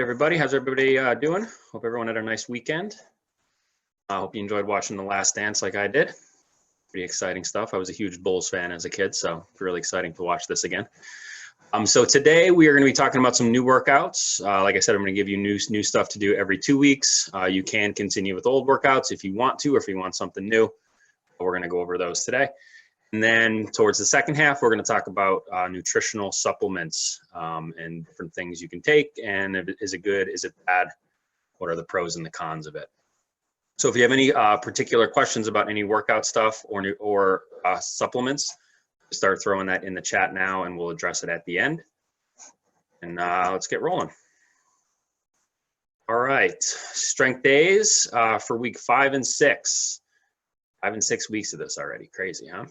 everybody. How's everybody doing? Hope everyone had a nice weekend. I hope you enjoyed watching The Last Dance like I did. Pretty exciting stuff. I was a huge Bulls fan as a kid, so it's really exciting to watch this again. So today we are going to be talking about some new workouts. Like I said, I'm going to give you new stuff to do every 2 weeks. You can continue with old workouts if you want to, or if you want something new. We're going to go over those today. And then towards the second half, we're going to talk about nutritional supplements and different things you can take. And is it good? Is it bad? What are the pros and the cons of it? So if you have any particular questions about any workout stuff or supplements, start throwing that in the chat now and we'll address it at the end. And let's get rolling. All right, strength days for week 5 and 6. 5 and 6 weeks of this already, crazy, huh?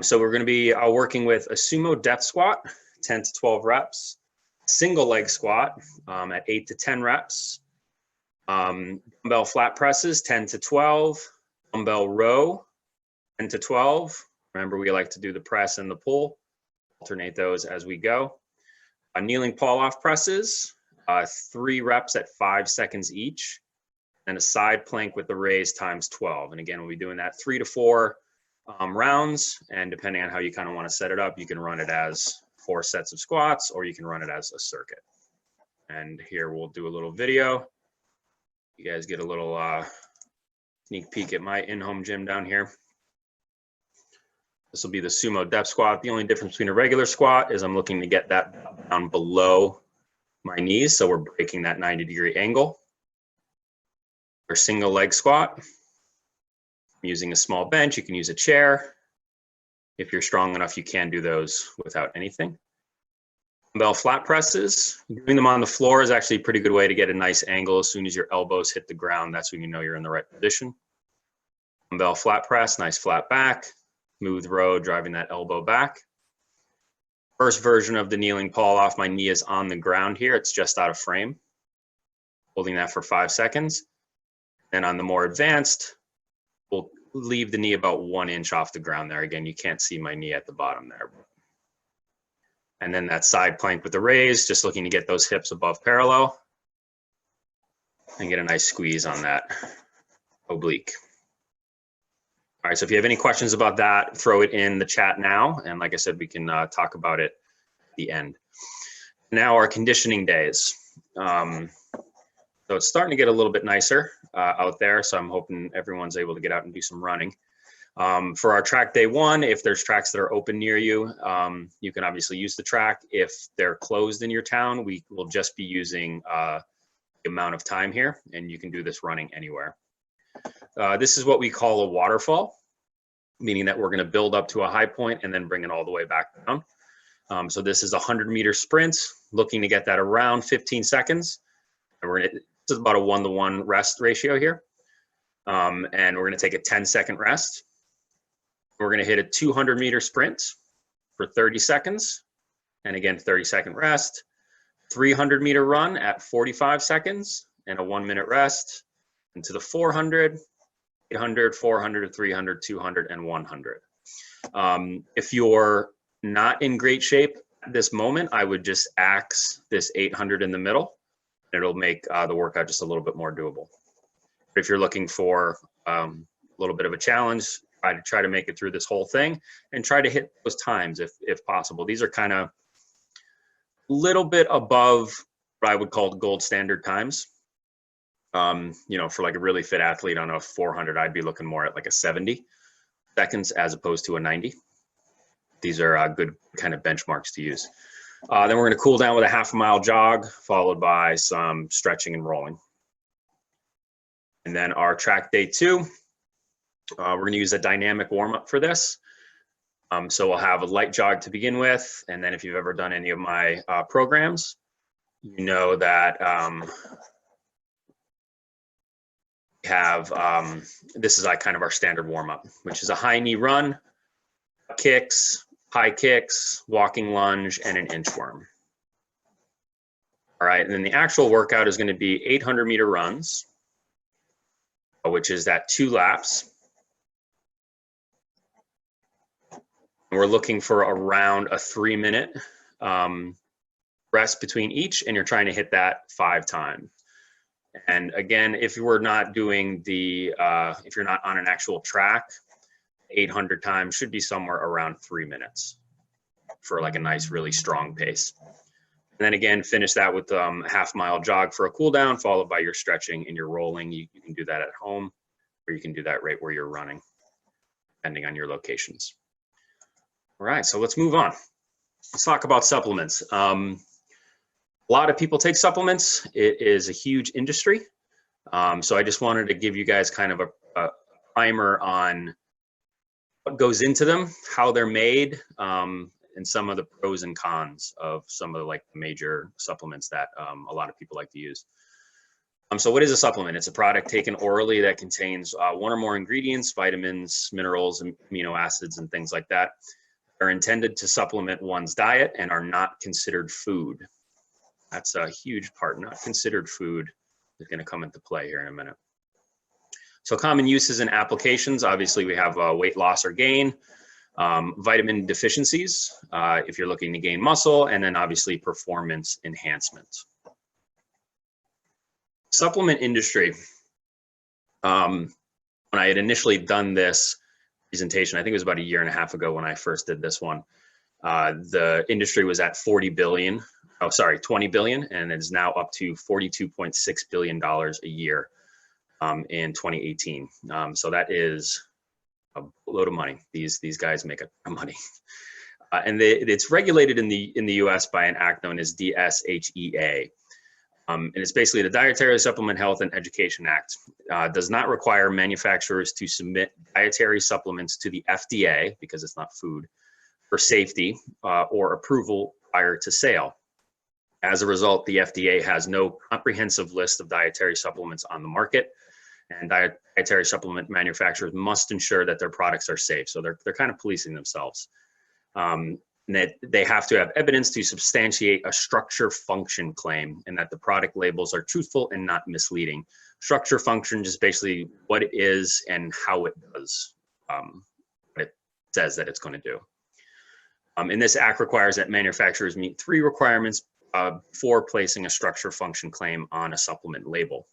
So we're going to be working with a Sumo Depth Squat, 10 to 12 reps, single leg squat at 8 to 10 reps, dumbbell flat presses, 10 to 12, dumbbell row, 10 to 12. Remember, we like to do the press and the pull, alternate those as we go. Kneeling pull-off presses, 3 reps at 5 seconds each, and a side plank with the raise times 12. And again, we'll be doing that 3 to 4 rounds, and depending on how you kind of want to set it up, you can run it as 4 sets of squats, or you can run it as a circuit. And here we'll do a little video. You guys get a little sneak peek at my in-home gym down here. This will be the Sumo Depth Squat. The only difference between a regular squat is I'm looking to get that down below my knees, so we're breaking that 90-degree angle. Our single leg squat. Using a small bench, you can use a chair. If you're strong enough, you can do those without anything. Dumbbell flat presses. Doing them on the floor is actually a pretty good way to get a nice angle. As soon as your elbows hit the ground, that's when you know you're in the right position. Dumbbell flat press, nice flat back. Smooth row, driving that elbow back. First version of the kneeling pull off, my knee is on the ground here. It's just out of frame. Holding that for 5 seconds. And on the more advanced, we'll leave the knee about 1 inch off the ground there. Again, you can't see my knee at the bottom there. And then that side plank with the raise, just looking to get those hips above parallel and get a nice squeeze on that oblique. All right, so if you have any questions about that, throw it in the chat now. And like I said, we can talk about it at the end. Now our conditioning days. So it's starting to get a little bit nicer out there. So I'm hoping everyone's able to get out and do some running. For our track day 1, if there's tracks that are open near you, you can obviously use the track. If they're closed in your town, we will just be using the amount of time here, and you can do this running anywhere. This is what we call a waterfall, meaning that we're going to build up to a high point and then bring it all the way back down. So this is a 100-meter sprint, looking to get that around 15 seconds. And we're going to, this is about a 1-to-1 rest ratio here. And we're going to take a 10-second rest. We're going to hit a 200-meter sprint for 30 seconds. And again, 30-second rest. 300-meter run at 45 seconds and a 1-minute rest. Into the 400, 800, 400, 300, 200, and 100. If you're not in great shape at this moment, I would just axe this 800 in the middle. It'll make the workout just a little bit more doable. But if you're looking for a little bit of a challenge, try to make it through this whole thing and try to hit those times if possible. These are kind of a little bit above what I would call gold standard times. You know, for like a really fit athlete on a 400, I'd be looking more at like a 70 seconds as opposed to a 90. These are good kind of benchmarks to use. Then we're going to cool down with a half-mile jog, followed by some stretching and rolling. And then our track day 2, we're going to use a dynamic warm-up for this. So we'll have a light jog to begin with, and then if you've ever done any of my programs, you know that we have, this is like kind of our standard warm-up, which is a high knee run, kicks, high kicks, walking lunge, and an inchworm. All right, and then the actual workout is going to be 800-meter runs, which is that 2 laps. We're looking for around a 3-minute rest between each, and you're trying to hit that 5 times. And again, if you were not doing the, if you're not on an actual track, 800 times should be somewhere around 3 minutes for like a nice, really strong pace. And then again, finish that with a half-mile jog for a cool down, followed by your stretching and your rolling. You can do that at home, or you can do that right where you're running, depending on your locations. All right, so let's move on. Let's talk about supplements. A lot of people take supplements. It is a huge industry. So I just wanted to give you guys kind of a primer on what goes into them, how they're made, and some of the pros and cons of some of the major supplements that a lot of people like to use. So what is a supplement? It's a product taken orally that contains one or more ingredients, vitamins, minerals, and amino acids, and things like that. Are intended to supplement one's diet and are not considered food. That's a huge part. Not considered food is going to come into play here in a minute. So common uses and applications, obviously we have weight loss or gain, vitamin deficiencies, if you're looking to gain muscle, and then obviously performance enhancement. Supplement industry. When I had initially done this presentation, I think it was about 1.5 years ago when I first did this one, the industry was at 20 billion, and it's now up to $42.6 billion a year in 2018. So that is a load of money. These guys make a ton of money. And it's regulated in the US by an act known as DSHEA. And it's basically the Dietary Supplement Health and Education Act. Does not require manufacturers to submit dietary supplements to the FDA, because it's not food, for safety or approval prior to sale. As a result, the FDA has no comprehensive list of dietary supplements on the market, and dietary supplement manufacturers must ensure that their products are safe. So they're kind of policing themselves. That they have to have evidence to substantiate a structure function claim, and that the product labels are truthful and not misleading. Structure function is basically what it is and how it does what it says that it's going to do. And this act requires that manufacturers meet 3 requirements for placing a structure function claim on a supplement label.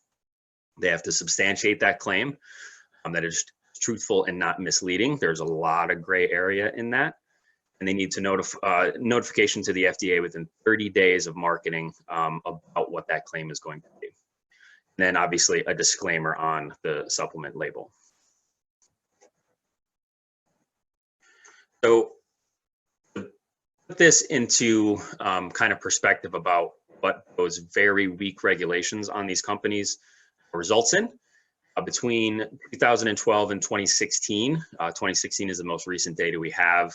They have to substantiate that claim, that is truthful and not misleading. There's a lot of gray area in that. And they need to notification to the FDA within 30 days of marketing about what that claim is going to be. And then obviously a disclaimer on the supplement label. So to put this into kind of perspective about what those very weak regulations on these companies results in, between 2012 and 2016, 2016 is the most recent data we have.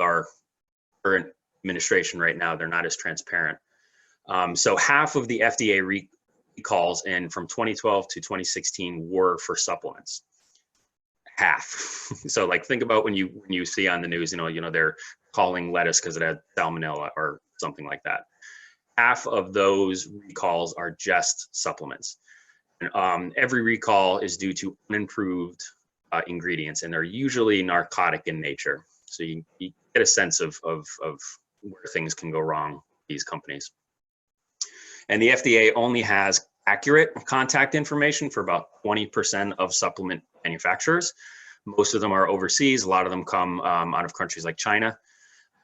Our current administration right now, they're not as transparent. So half of the FDA recalls from 2012 to 2016 were for supplements. Half. So like think about when you see on the news, they're calling lettuce because it had salmonella or something like that. Half of those recalls are just supplements. And, every recall is due to unimproved ingredients, and they're usually narcotic in nature. So you get a sense of where things can go wrong with these companies. And the FDA only has accurate contact information for about 20% of supplement manufacturers. Most of them are overseas. A lot of them come out of countries like China.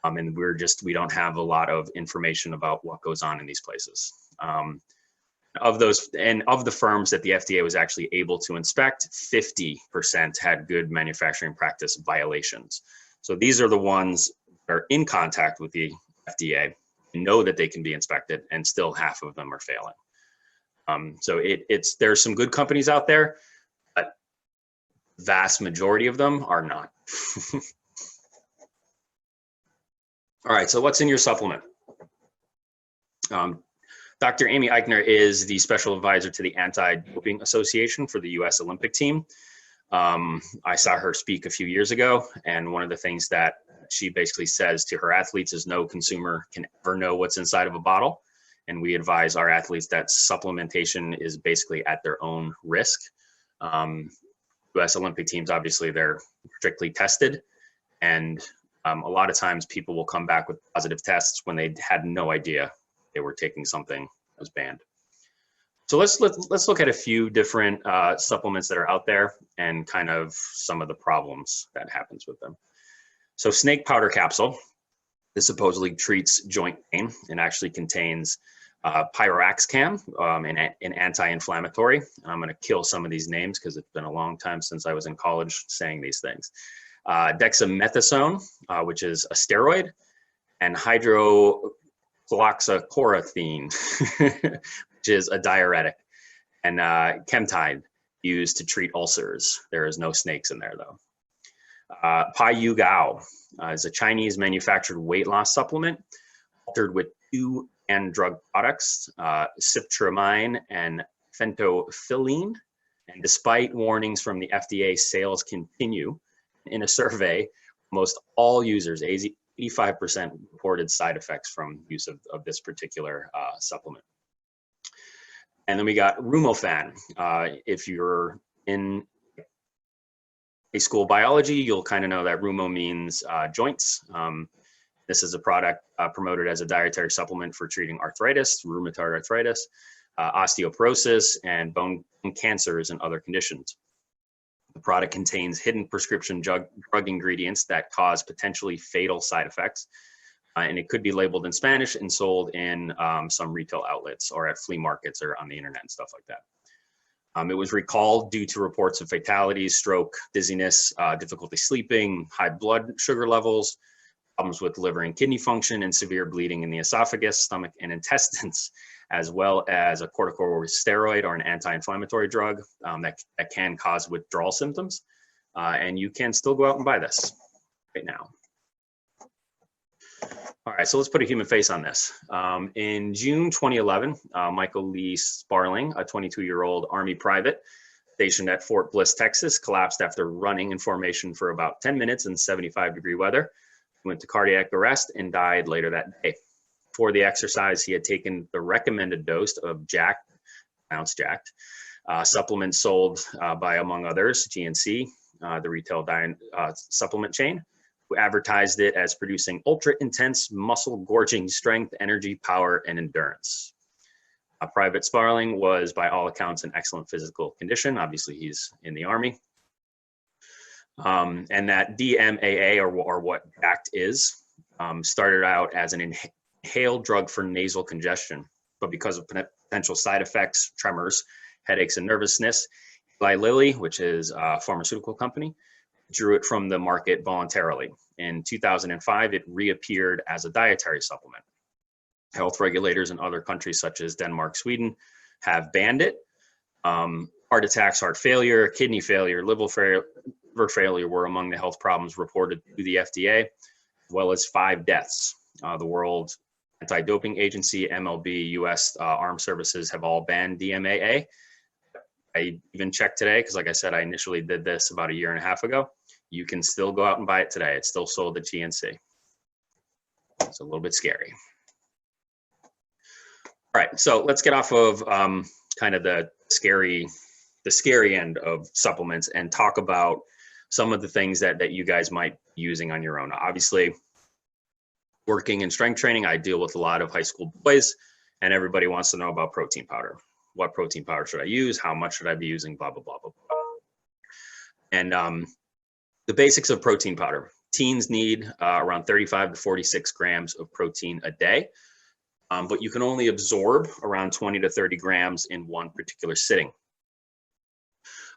And we don't have a lot of information about what goes on in these places. Of the firms that the FDA was actually able to inspect, 50% had good manufacturing practice violations. So these are the ones that are in contact with the FDA, know that they can be inspected, and still half of them are failing. So there's some good companies out there, but vast majority of them are not. All right, so what's in your supplement? Dr. Amy Eichner is the special advisor to the Anti-Doping Association for the US Olympic team. I saw her speak a few years ago, and one of the things that she basically says to her athletes is no consumer can ever know what's inside of a bottle. And we advise our athletes that supplementation is basically at their own risk. US Olympic teams, obviously, they're strictly tested, and A lot of times people will come back with positive tests when they had no idea they were taking something that was banned. So let's look at a few different supplements that are out there and kind of some of the problems that happens with them. So snake powder capsule, this supposedly treats joint pain and actually contains pyroxcam, an anti-inflammatory. I'm going to kill some of these names because it's been a long time since I was in college saying these things. Dexamethasone, which is a steroid, and hydroxychloroquine, which is a diuretic, and Chemtide, used to treat ulcers. There is no snakes in there though. Pai Yu Gao is a Chinese manufactured weight loss supplement altered with two and drug products, ciptramine and phentophylline. And despite warnings from the FDA, sales continue. In a survey, most all users, 85%, reported side effects from use of this particular supplement. And then we got Rumofan. If you're in high school biology, you'll kind of know that Rumo means joints. This is a product promoted as a dietary supplement for treating arthritis, rheumatoid arthritis, osteoporosis, and bone cancers and other conditions. The product contains hidden prescription drug ingredients that cause potentially fatal side effects. And it could be labeled in Spanish and sold in some retail outlets or at flea markets or on the internet and stuff like that. It was recalled due to reports of fatalities, stroke, dizziness, difficulty sleeping, high blood sugar levels, problems with liver and kidney function, and severe bleeding in the esophagus, stomach, and intestines, as well as a corticosteroid or an anti-inflammatory drug that can cause withdrawal symptoms. And you can still go out and buy this right now. All right, so let's put a human face on this. In June 2011, Michael Lee Sparling, a 22-year-old Army private stationed at Fort Bliss, Texas, collapsed after running in formation for about 10 minutes in 75-degree weather. He went to cardiac arrest and died later that day. For the exercise, he had taken the recommended dose of Jacked, pronounced Jacked, supplements sold by, among others, GNC, the retail supplement chain, who advertised it as producing ultra-intense muscle gorging strength, energy, power, and endurance. Private Sparling was, by all accounts, in excellent physical condition. Obviously, he's in the Army. And that DMAA, or what Jacked is, started out as an inhaled drug for nasal congestion. But because of potential side effects, tremors, headaches, and nervousness, Eli Lilly, which is a pharmaceutical company, drew it from the market voluntarily. In 2005, it reappeared as a dietary supplement. Health regulators in other countries such as Denmark, Sweden have banned it. Heart attacks, heart failure, kidney failure, liver failure were among the health problems reported to the FDA, as well as 5 deaths. The World Anti-Doping Agency, MLB, US Armed Services have all banned DMAA. I even checked today, because like I said, I initially did this about 1.5 years ago. You can still go out and buy it today. It's still sold at GNC. It's a little bit scary. All right, so let's get off of kind of the scary end of supplements and talk about some of the things that you guys might be using on your own. Obviously, working in strength training, I deal with a lot of high school boys, and everybody wants to know about protein powder. What protein powder should I use? How much should I be using? Blah, blah, blah, blah, blah. And the basics of protein powder. Teens need around 35 to 46 grams of protein a day, but you can only absorb around 20 to 30 grams in one particular sitting.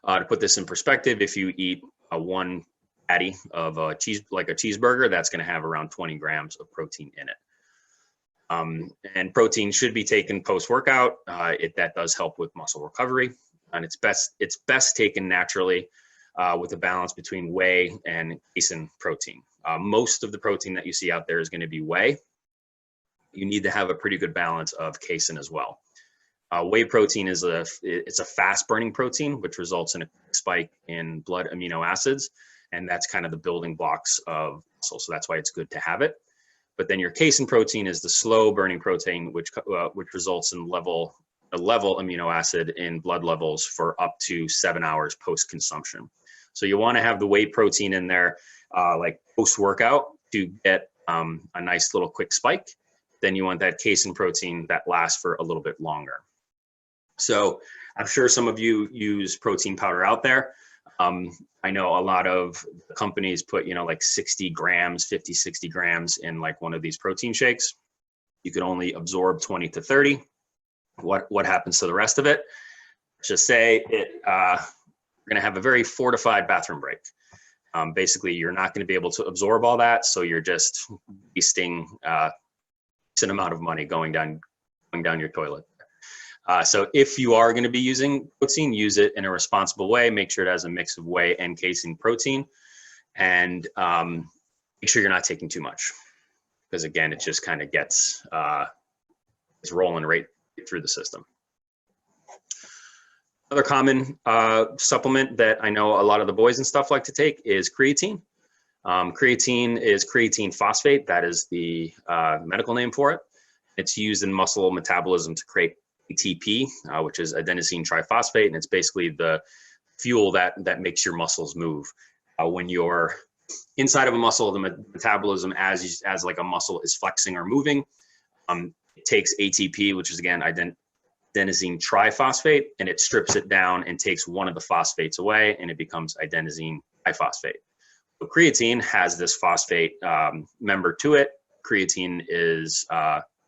To put this in perspective, if you eat one patty of a cheese, like a cheeseburger, that's going to have around 20 grams of protein in it. And protein should be taken post-workout. That does help with muscle recovery, and it's best taken naturally with a balance between whey and casein protein. Most of the protein that you see out there is going to be whey. You need to have a pretty good balance of casein as well. Whey protein is a fast-burning protein, which results in a spike in blood amino acids, and that's kind of the building blocks of muscle. So that's why it's good to have it. But then your casein protein is the slow-burning protein, which results in level amino acid in blood levels for up to 7 hours post-consumption. So you want to have the whey protein in there, like post-workout, to get a nice little quick spike. Then you want that casein protein that lasts for a little bit longer. So I'm sure some of you use protein powder out there. I know a lot of companies put, you know, like 60 grams, 50, 60 grams in like one of these protein shakes. You can only absorb 20 to 30. What happens to the rest of it? Let's just say you're going to have a very fortified bathroom break. Basically, you're not going to be able to absorb all that, so you're just wasting a decent amount of money going down your toilet. So if you are going to be using protein, use it in a responsible way. Make sure it has a mix of whey and casein protein, and make sure you're not taking too much, because again, it just kind of gets it's rolling right through the system. Another common supplement that I know a lot of the boys and stuff like to take is creatine. Creatine is creatine phosphate. That is the medical name for it. It's used in muscle metabolism to create ATP, which is adenosine triphosphate, and it's basically the fuel that makes your muscles move. When you're inside of a muscle, the metabolism as like a muscle is flexing or moving, it takes ATP, which is again adenosine triphosphate, and it strips it down and takes one of the phosphates away, and it becomes adenosine diphosphate. So creatine has this phosphate member to it. Creatine is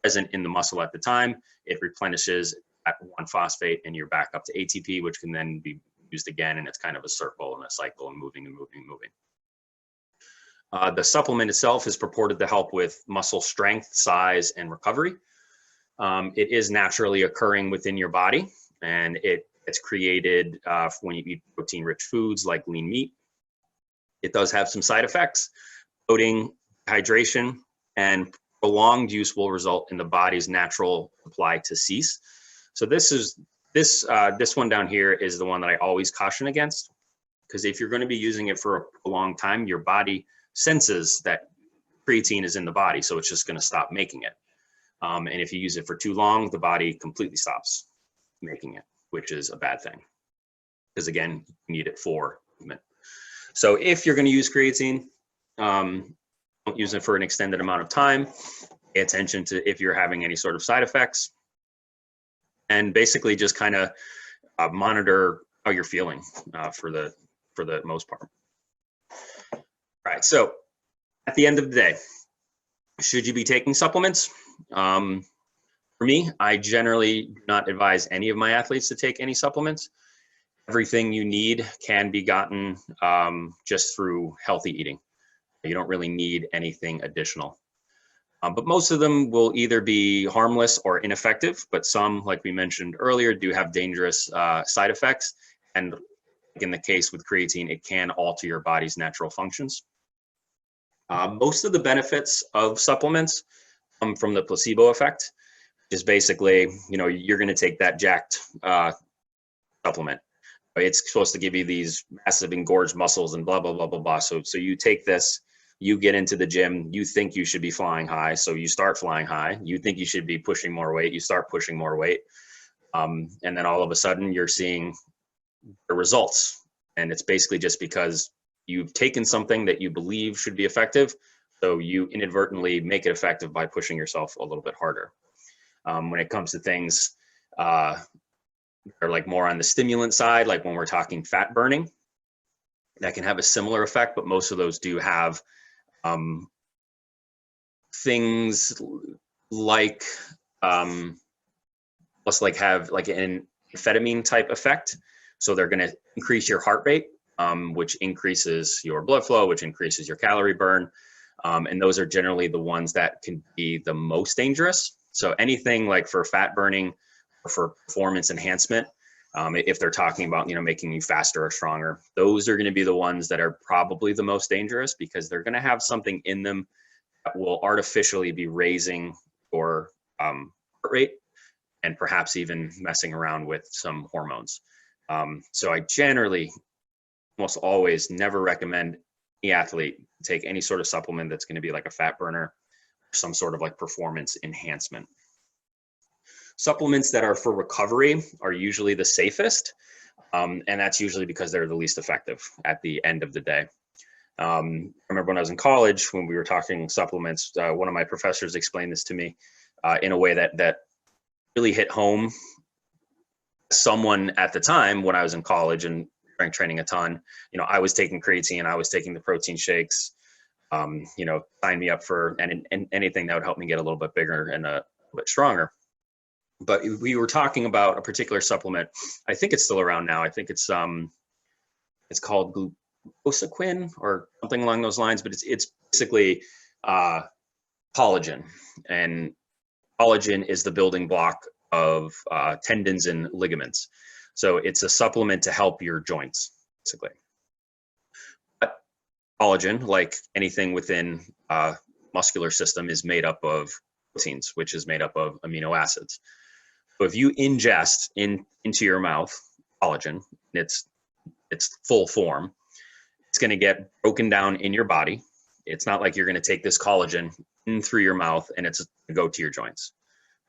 present in the muscle at the time. It replenishes at one phosphate, and you're back up to ATP, which can then be used again, and it's kind of a circle and a cycle and moving and moving and moving. The supplement itself is purported to help with muscle strength, size, and recovery. It is naturally occurring within your body, and it's created when you eat protein-rich foods like lean meat. It does have some side effects. Bloating, hydration, and prolonged use will result in the body's natural supply to cease. So this one down here is the one that I always caution against, because if you're going to be using it for a long time, your body senses that creatine is in the body, so it's just going to stop making it. And if you use it for too long, the body completely stops making it, which is a bad thing, because again, you need it for movement. So if you're going to use creatine, don't use it for an extended amount of time. Pay attention to if you're having any sort of side effects, and basically just kind of monitor how you're feeling for the most part. All right, so at the end of the day, should you be taking supplements? For me, I generally do not advise any of my athletes to take any supplements. Everything you need can be gotten just through healthy eating. You don't really need anything additional. But most of them will either be harmless or ineffective, but some, like we mentioned earlier, do have dangerous side effects. And in the case with creatine, it can alter your body's natural functions. Most of the benefits of supplements come from the placebo effect, which is basically, you know, you're going to take that jacked supplement. It's supposed to give you these massive engorged muscles and blah, blah, blah, blah, blah. So you take this, you get into the gym, you think you should be flying high, so you start flying high. You think you should be pushing more weight, you start pushing more weight. And then all of a sudden you're seeing the results. And it's basically just because you've taken something that you believe should be effective, so you inadvertently make it effective by pushing yourself a little bit harder. When it comes to things that are like more on the stimulant side, like when we're talking fat burning, that can have a similar effect, but most of those do have things like have like an amphetamine type effect. So they're going to increase your heart rate, which increases your blood flow, which increases your calorie burn. And those are generally the ones that can be the most dangerous. So anything like for fat burning or for performance enhancement, if they're talking about, you know, making you faster or stronger, those are going to be the ones that are probably the most dangerous, because they're going to have something in them that will artificially be raising your heart rate and perhaps even messing around with some hormones. So I generally almost always never recommend any athlete take any sort of supplement that's going to be like a fat burner or some sort of like performance enhancement. Supplements that are for recovery are usually the safest, and that's usually because they're the least effective at the end of the day. I remember when I was in college, when we were talking supplements, one of my professors explained this to me in a way that really hit home. Someone at the time when I was in college and strength training a ton, I was taking creatine, I was taking the protein shakes, sign me up for and anything that would help me get a little bit bigger and a bit stronger. But we were talking about a particular supplement. I think it's still around now. I think it's called glucosaquin or something along those lines, but it's basically collagen, and collagen is the building block of tendons and ligaments. So it's a supplement to help your joints, basically. But collagen, like anything within muscular system, is made up of proteins, which is made up of amino acids. So if you ingest into your mouth collagen, its full form, it's going to get broken down in your body. It's not like you're going to take this collagen in through your mouth and it's going to go to your joints.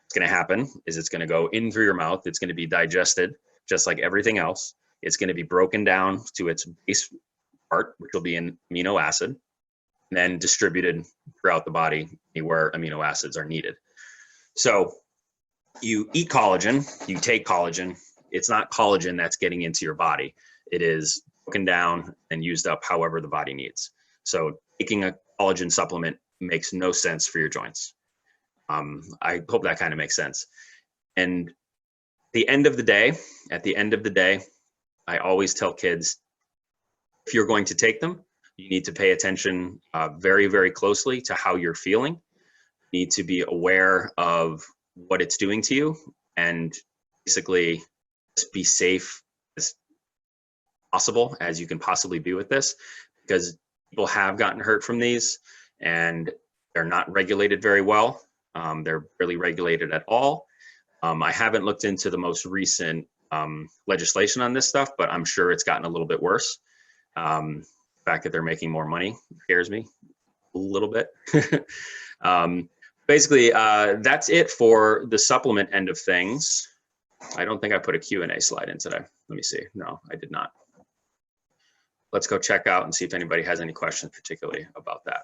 What's going to happen is it's going to go in through your mouth. It's going to be digested just like everything else. It's going to be broken down to its base part, which will be an amino acid, and then distributed throughout the body where amino acids are needed. So you eat collagen, you take collagen. It's not collagen that's getting into your body. It is broken down and used up however the body needs. So taking a collagen supplement makes no sense for your joints. I hope that kind of makes sense. And at the end of the day, I always tell kids, if you're going to take them, you need to pay attention very, very closely to how you're feeling. You need to be aware of what it's doing to you, and basically just be safe as possible as you can possibly be with this, because people have gotten hurt from these and they're not regulated very well. They're barely regulated at all. I haven't looked into the most recent legislation on this stuff, but I'm sure it's gotten a little bit worse. The fact that they're making more money scares me a little bit. Basically, that's it for the supplement end of things. I don't think I put a Q&A slide in today. Let me see. No, I did not. Let's go check out and see if anybody has any questions particularly about that.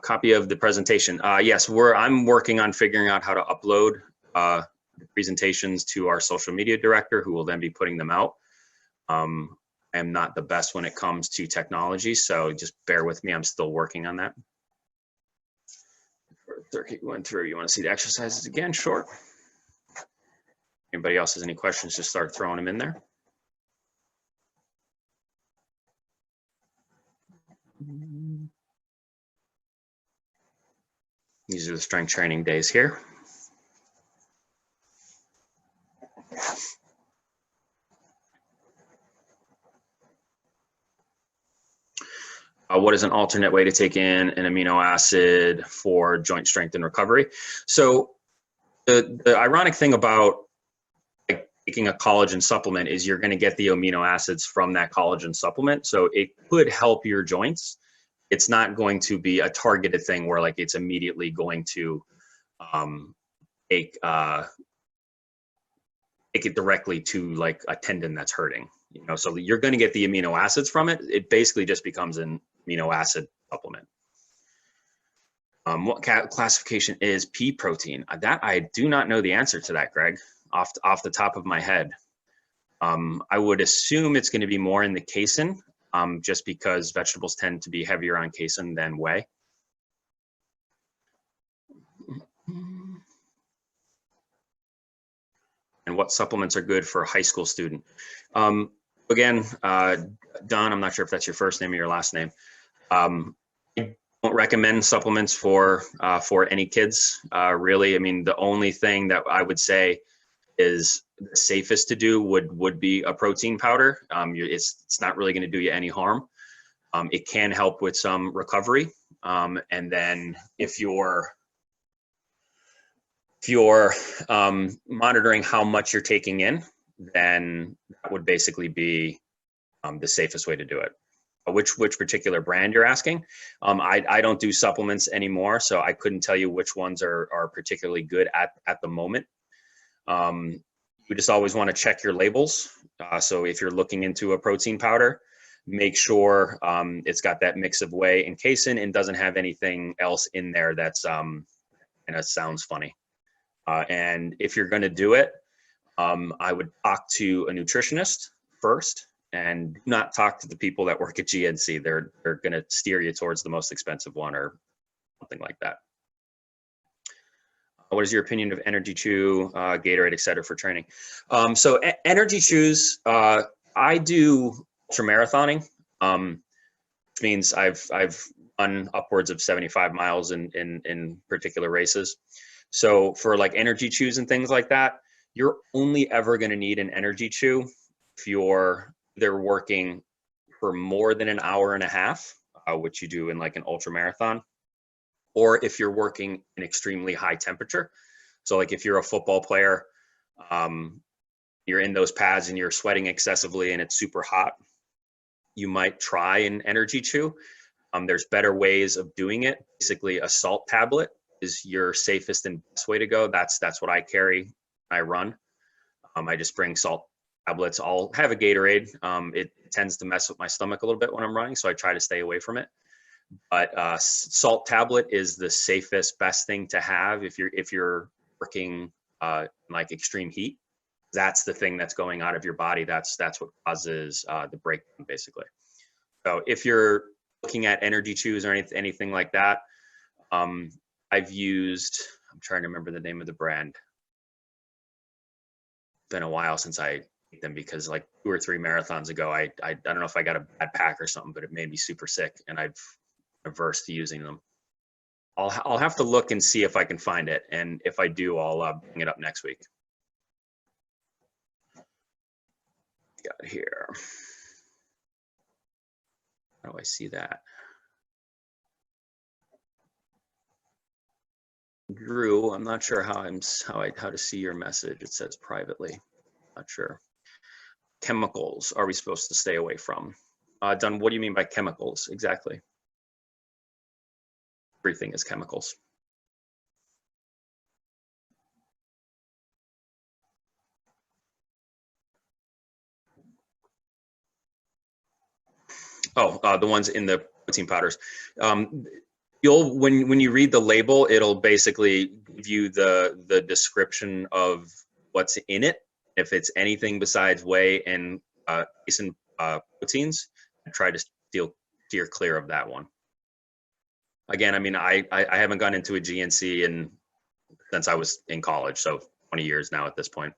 Copy of the presentation. Yes, I'm working on figuring out how to upload the presentations to our social media director, who will then be putting them out. I am not the best when it comes to technology, so just bear with me. I'm still working on that. Went through. You want to see the exercises again? Sure. Anybody else has any questions, just start throwing them in there. These are the strength training days here. What is an alternate way to take in an amino acid for joint strength and recovery? So the ironic thing about taking a collagen supplement is you're going to get the amino acids from that collagen supplement. So it could help your joints. It's not going to be a targeted thing where like it's immediately going to take it directly to like a tendon that's hurting. So you're going to get the amino acids from it. It basically just becomes an amino acid supplement. What classification is pea protein? That I do not know the answer to that, Greg, off the top of my head. I would assume it's going to be more in the casein, just because vegetables tend to be heavier on casein than whey. And what supplements are good for a high school student? Again, Don, I'm not sure if that's your first name or your last name. I don't recommend supplements for any kids, really. I mean, the only thing that I would say is the safest to do would be a protein powder. It's not really going to do you any harm. It can help with some recovery. And then if you're monitoring how much you're taking in, then that would basically be the safest way to do it. Which particular brand you're asking? I don't do supplements anymore, so I couldn't tell you which ones are particularly good at the moment. You just always want to check your labels. So if you're looking into a protein powder, make sure it's got that mix of whey and casein and doesn't have anything else in there that's, and that sounds funny. And if you're going to do it, I would talk to a nutritionist first, and do not talk to the people that work at GNC. They're going to steer you towards the most expensive one or something like that. What is your opinion of Energy Chew, Gatorade, et cetera, for training? So Energy Chews, I do ultra marathoning, which means I've run upwards of 75 miles in particular races. So for like Energy Chews and things like that, you're only ever going to need an Energy Chew if they're working for more than an hour and a half, which you do in like an ultra marathon, or if you're working in extremely high temperature. So like if you're a football player, you're in those pads and you're sweating excessively and it's super hot, you might try an Energy Chew. There's better ways of doing it. Basically, a salt tablet is your safest and best way to go. That's what I carry. I run. I just bring salt tablets. I'll have a Gatorade. It tends to mess with my stomach a little bit when I'm running, so I try to stay away from it. But salt tablet is the safest, best thing to have if you're working in like extreme heat. That's the thing that's going out of your body. That's what causes the breakdown, basically. So if you're looking at Energy Chews or anything like that, I've used, I'm trying to remember the name of the brand. It's been a while since I ate them because like 2 or 3 marathons ago, I don't know if I got a bad pack or something, but it made me super sick and I've averse to using them. I'll have to look and see if I can find it. And if I do, I'll bring it up next week. Got here. How do I see that? Drew, I'm not sure how to see your message. It says privately. Not sure. Chemicals are we supposed to stay away from? Dunn, what do you mean by chemicals exactly? Everything is chemicals. Oh, the ones in the protein powders. When you read the label, it'll basically give you the description of what's in it. If it's anything besides whey and casein proteins, try to steer clear of that one. Again, I mean, I haven't gone into a GNC since I was in college, so 20 years now at this point.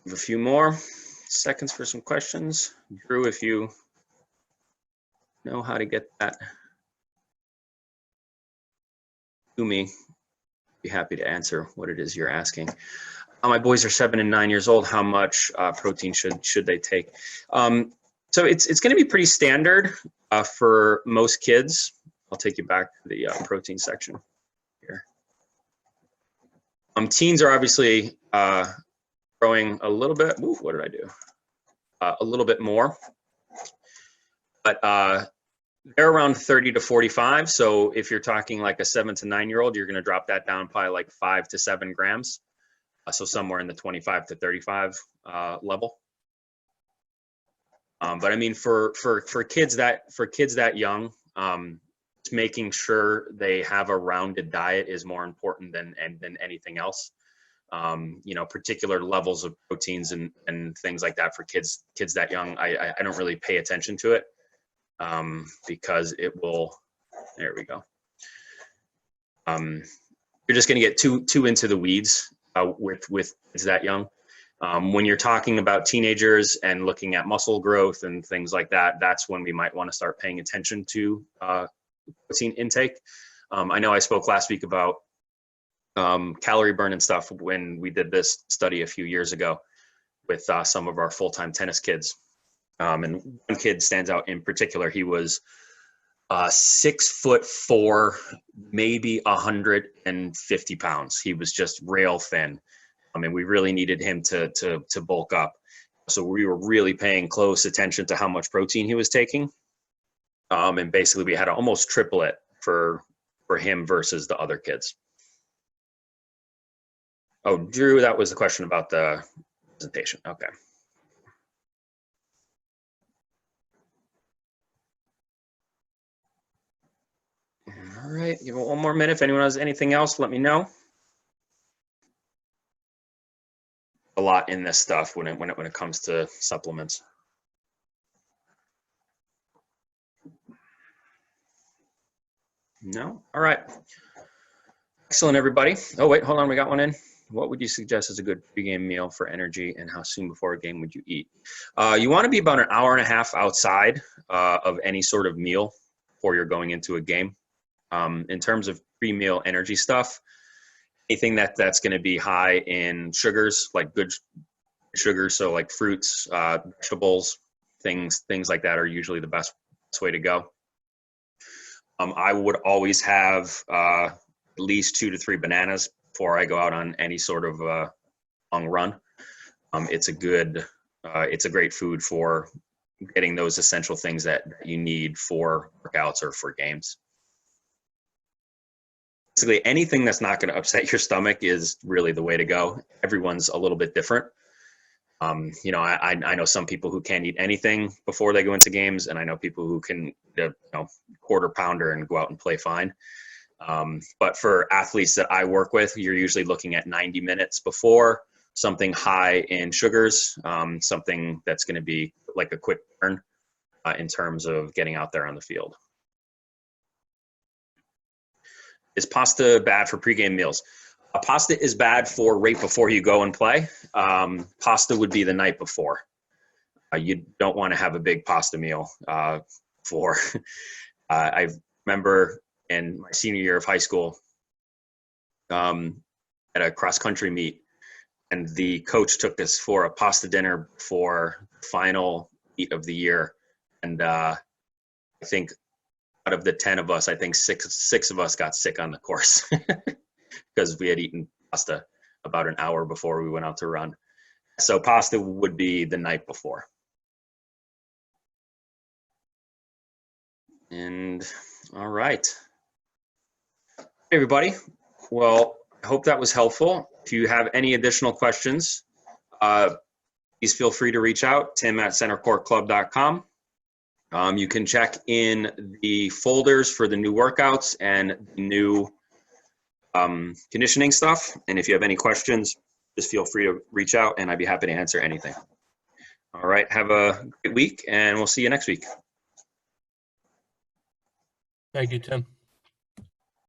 We have a few more seconds for some questions. Drew, if you know how to get that to me, I'd be happy to answer what it is you're asking. My boys are 7 and 9 years old. How much protein should they take? So it's going to be pretty standard for most kids. I'll take you back to the protein section here. Teens are obviously growing a little bit. Ooh, what did I do? A little bit more, but they're around 30 to 45. So if you're talking like a 7 to 9 year old, you're going to drop that down probably like 5 to 7 grams. So somewhere in the 25 to 35 level. But I mean, for kids that young, making sure they have a rounded diet is more important than anything else. You know, particular levels of proteins and things like that for kids that young, I don't really pay attention to it because it will. There we go. You're just going to get too into the weeds with kids that young. When you're talking about teenagers and looking at muscle growth and things like that, that's when we might want to start paying attention to protein intake. I know I spoke last week about calorie burn and stuff when we did this study a few years ago with some of our full-time tennis kids. And one kid stands out in particular. He was 6'4", maybe 150 pounds. He was just rail thin. I mean, we really needed him to bulk up. So we were really paying close attention to how much protein he was taking. And basically we had to almost triple it for him versus the other kids. Oh, Drew, that was the question about the presentation. Okay. All right, give it one more minute. If anyone has anything else, let me know. A lot in this stuff when it comes to supplements. No? All right. Excellent, everybody. Oh, wait, hold on. We got one in. What would you suggest is a good pregame meal for energy, and how soon before a game would you eat? You want to be about an hour and a half outside of any sort of meal before you're going into a game. In terms of pre-meal energy stuff, anything that's going to be high in sugars, like good sugars, so like fruits, vegetables, things like that are usually the best way to go. I would always have at least 2 to 3 bananas before I go out on any sort of long run. It's a great food for getting those essential things that you need for workouts or for games. Basically, anything that's not going to upset your stomach is really the way to go. Everyone's a little bit different. You know, I know some people who can't eat anything before they go into games, and I know people who can, quarter pounder and go out and play fine. But for athletes that I work with, you're usually looking at 90 minutes before, something high in sugars, something that's going to be like a quick burn in terms of getting out there on the field. Is pasta bad for pregame meals? Pasta is bad for right before you go and play. Pasta would be the night before. You don't want to have a big pasta meal for. I remember in my senior year of high school at a cross-country meet, and the coach took us for a pasta dinner for the final meet of the year. And I think out of the 10 of us, I think six of us got sick on the course because we had eaten pasta about an hour before we went out to run. So pasta would be the night before. And all right. Hey, everybody. Well, I hope that was helpful. If you have any additional questions, please feel free to reach out, tim@centercourtclub.com. You can check in the folders for the new workouts and the new conditioning stuff. And if you have any questions, just feel free to reach out and I'd be happy to answer anything. All right, have a great week and we'll see you next week. Thank you, Tim.